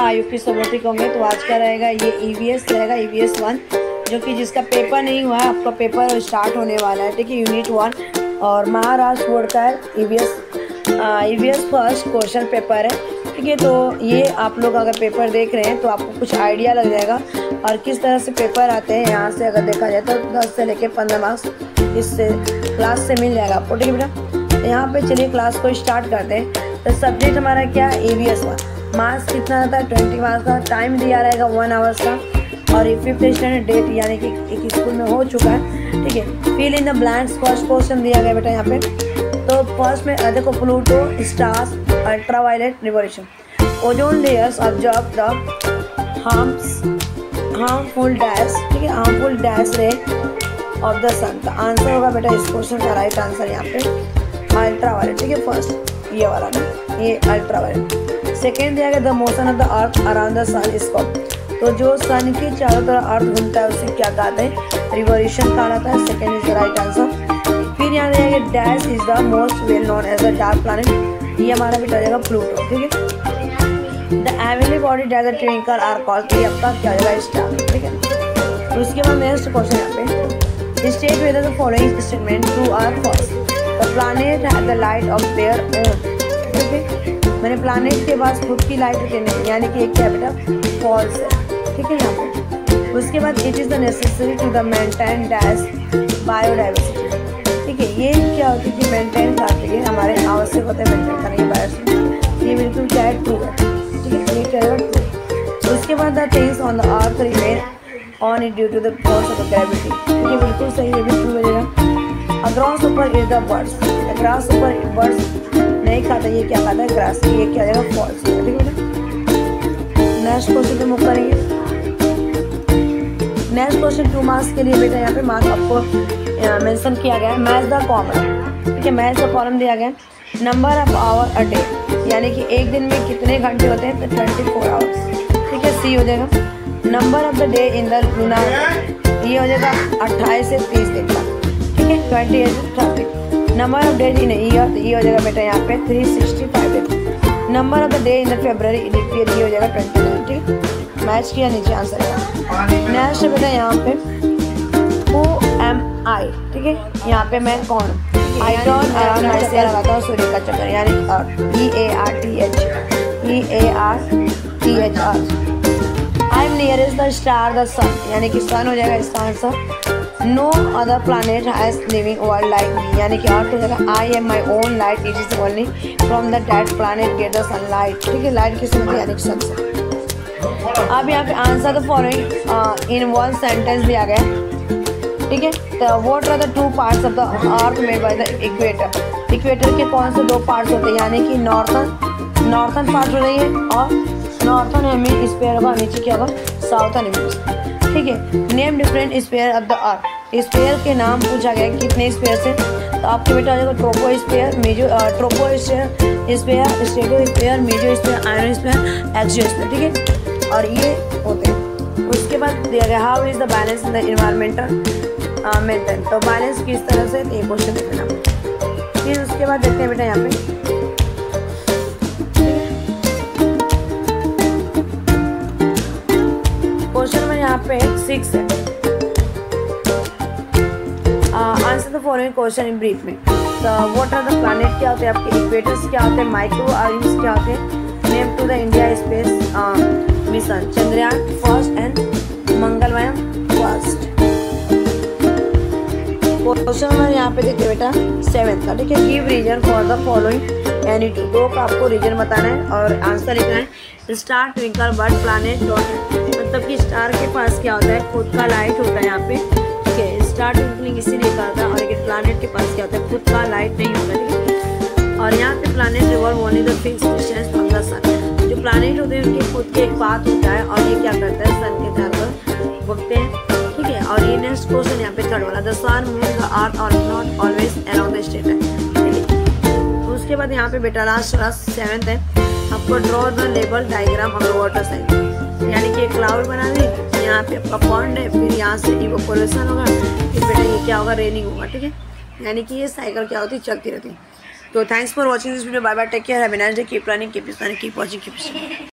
I hope कि सब लोग ठीक होंगे। तो आज का रहेगा ये EVS रहेगा, EVS 1, जो कि जिसका पेपर नहीं हुआ है, आपका पेपर स्टार्ट होने वाला है, ठीक है, यूनिट 1 और महाराष्ट्र बोर्ड का है। EVS फर्स्ट क्वेश्चन पेपर है, ठीक है। तो ये आप लोग अगर पेपर देख रहे हैं तो आपको कुछ आइडिया लग जाएगा और किस तरह से पेपर आते हैं। यहाँ से अगर देखा जाए तो 10 से लेकर 15 मार्क्स इससे क्लास से मिल जाएगा आपको, ठीक है बेटा। तो यहाँ पे चलिए क्लास को स्टार्ट करते हैं। तो सब्जेक्ट हमारा क्या है, EVS 1। मार्क्स कितना रहता है, 20 मार्क्स का। टाइम दिया रहेगा 1 आवर्स का और ये 5th स्टैंडर्ड डेट यानी कि एक स्कूल में हो चुका है, ठीक है। Fill in the blanks, first question दिया गया बेटा यहाँ पे। तो फर्स्ट में देखो, Pluto stars ultraviolet revolution, ozone layers observe the harmful dash, ठीक है, harmful dash ray of the sun. तो आंसर होगा बेटा इस क्वेश्चन का राइट आंसर यहाँ पे अल्ट्रावायलेट, ठीक है। फर्स्ट ये वाला ना, ये अल्ट्रावायलेट। सेकेंड दिया गया the motion of the earth around the sun is called. तो जो सन के चारों तरफ अर्थ घूमता है उसे क्या कहते हैं, रिवोल्यूशन कहा जाता है। Second is the right answer. फिर यहाँ दिया गया dash is the most well known as the dark planet, ये हमारा बेटा जाएगा प्लूटो, ठीक है। The heavenly body that the twinkle are called, ये आपका क्या जाएगा स्टार, ठीक है। तो उसके बाद नेक्स्ट क्वेश्चन यहाँ पे, state whether the following statement true or false. The planet have the light of their own, ठीक है। मैंने प्लैनेट के पास खुद की लाइट होती है, यानी कि एक क्या बेटा फॉल्स है, ठीक है यहाँ पे। उसके बाद it is the necessary to the maintain dash biodiversity, ठीक है। ये क्या होती है कि मेंटेन करते हैं, हमारे आवश्यक होते हैं मेंटेन करने की बायोडाइवर्सिटी। ये बिल्कुल क्या है, ट्रू है, ठीक है, ये क्या है ट्रू। उसके बाद the things on the earth remain on it due to the force of gravity, ये बिल्कुल सही, ये भी ट्रू मिलेगा। ग्रास ऊपर इज द बर्ड्स, ग्रास ऊपर बर्ड्स नहीं खाता, ये क्या खाता है, ग्रास, ये क्या जाएगा फॉल्स, ठीक है। नेक्स्ट क्वेश्चन पे मूव करेंगे। नेक्स्ट क्वेश्चन 2 मार्क्स के लिए बेटा यहाँ पे मार्क्स आपको मेंशन किया गया है। मैच द कॉलम, ठीक है, मैच द कॉलम दिया गया। Number of hour a day, यानी कि एक दिन में कितने घंटे होते हैं, तो 24 आवर्स, ठीक है, सी हो जाएगा। Number of the day in the lunar, ये हो जाएगा 28 से 30 दिन का, ठीक है, 28 से 30। Number of days in year, तो ये हो जाएगा बेटा यहाँ पे 365 दिन। Number of the day in the February leap year, ये हो जाएगा 29, ठीक। मैच किया, नीचे आंसर है। नेक्स्ट बेटा यहाँ पे हु एम आई, ठीक है, यहाँ पे मैं कौन, I turn around myself, लगाता हूँ सूर्य का चक्कर, यानी EARTH। I am nearest the star the sun, यानी कि सन हो जाएगा इसका answer. No other planet has living world like me, यानी कि अर्थ हो जाएगा I am my own light, it is only from the that planet get the sunlight, ठीक है। लाइट किससे मिलती है, यानी कि सन से। अब यहाँ पे answer the following in one sentence दिया गया, ठीक है। तो what are the 2 parts of the earth made by the equator. Equator के कौन से 2 पार्ट्स होते हैं, यानी कि नॉर्थन पार्ट हो रही है और नॉर्थन हेमिस्फीयर होगा, नीचे क्या होगा, साउथर्न हेमिस्फीयर, ठीक है। Name different sphere of the earth, sphere के नाम पूछा गया कितने स्फीयर से, तो आपके बेटा आ जाएगा troposphere, sphere, stratosphere, mesosphere, ionosphere, एक्सियोस्फीयर, ठीक है, और ये होते हैं। उसके बाद दिया गया how is the balance in the environmental maintain, तो बैलेंस किस तरह से, ये क्वेश्चन देखना। फिर उसके बाद देखते हैं बेटा यहाँ पे क्वेश्चन में यहाँ पे 6 है। Answer the following question in brief में। तो व्हाट आर द प्लैनेट, क्या होते हैं आपके इक्वेटर्स, क्या होते हैं माइक्रो आर्म्स, क्या होते हैं। Name two the India space mission, Chandrayaan first and Mangalyaan first. Question number यहाँ पे देखिए बेटा 7 का, ठीक है। Give reason for the following any 2 का आपको रीजन बताना है और आंसर लिखना है। Star, twinkle, bird, planet, dot, मतलब कि स्टार के पास क्या होता है, खुद का लाइट होता है यहाँ पे, ठीक है। स्टार ट्विंकलिंग इसीलिए करता है, और लेकिन प्लैनेट के पास क्या होता है, खुद का लाइट नहीं होता, ठीक है। और यहाँ पे planet revolve only the fixed distance from the sun, जो प्लैनेट होते हैं उनके खुद के एक पाथ होता है और ये क्या करता है, सन के चारों घूमते हैं, ठीक है। और ये नेक्स्ट क्वेश्चन यहाँ पे 3rd वाला, the sun moon the earth और not always around the state है, ठीक है। उसके बाद यहाँ पे बेटा लास्ट 7th है, आपको draw the level diagram of the water cycle, यानी कि एक क्लाउड बना दी, यहाँ पे आपका पॉन्ड है, फिर यहाँ से इवोपोरेशन होगा, फिर बेटा ये क्या होगा, रेनिंग होगा, ठीक है। यानी कि ये साइकिल क्या होती है, चलती रहती है। तो thanks for watching this video, bye bye, take care, have a nice day, keep running, keep smiling, keep watching, keep